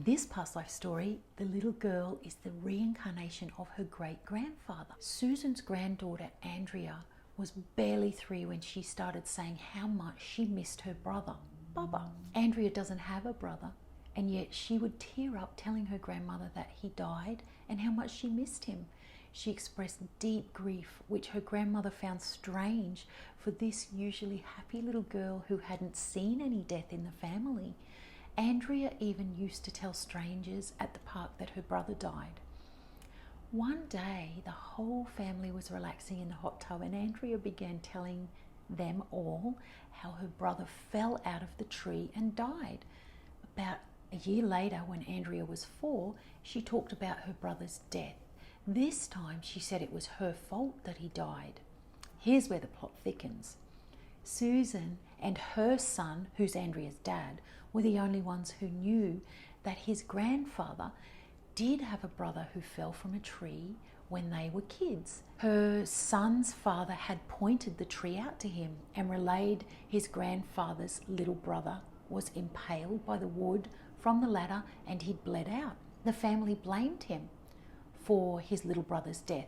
this past life story, the little girl is the reincarnation of her great-grandfather. Susan's granddaughter, Andrea, was barely 3 when she started saying how much she missed her brother, Bubba. Andrea doesn't have a brother, and yet she would tear up telling her grandmother that he died and how much she missed him. She expressed deep grief, which her grandmother found strange for this usually happy little girl who hadn't seen any death in the family. Andrea even used to tell strangers at the park that her brother died. One day, the whole family was relaxing in the hot tub, and Andrea began telling them all how her brother fell out of the tree and died. About a year later, when Andrea was 4, she talked about her brother's death. This time, she said it was her fault that he died. Here's where the plot thickens. Susan and her son, who's Andrea's dad, were the only ones who knew that his grandfather did have a brother who fell from a tree when they were kids. Her son's father had pointed the tree out to him and relayed his grandfather's little brother was impaled by the wood from the ladder and he'd bled out. The family blamed him for his little brother's death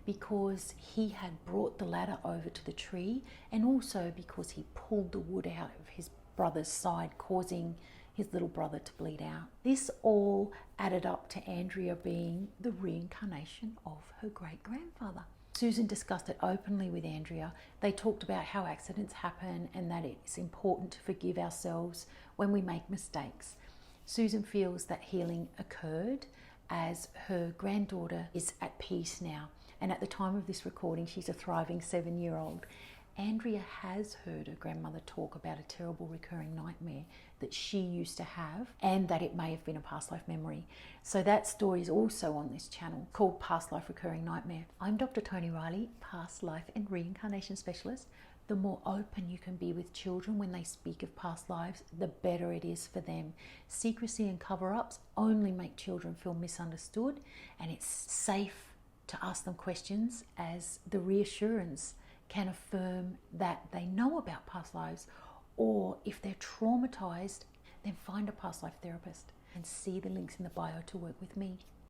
because he had brought the ladder over to the tree, and also because he pulled the wood out of his brother's side, causing his little brother to bleed out. This all added up to Andrea being the reincarnation of her great-grandfather. Susan discussed it openly with Andrea. They talked about how accidents happen and that it's important to forgive ourselves when we make mistakes. Susan feels that healing occurred as her granddaughter is at peace now. And at the time of this recording, she's a thriving 7-year-old. Andrea has heard her grandmother talk about a terrible recurring nightmare that she used to have, and that it may have been a past life memory. So that story is also on this channel, called Past Life Recurring Nightmare. I'm Dr. Toni Riley, past life and reincarnation specialist. The more open you can be with children when they speak of past lives, the better it is for them. Secrecy and cover-ups only make children feel misunderstood, and it's safe to ask them questions, as the reassurance can affirm that they know about past lives, or if they're traumatized, then find a past life therapist and see the links in the bio to work with me.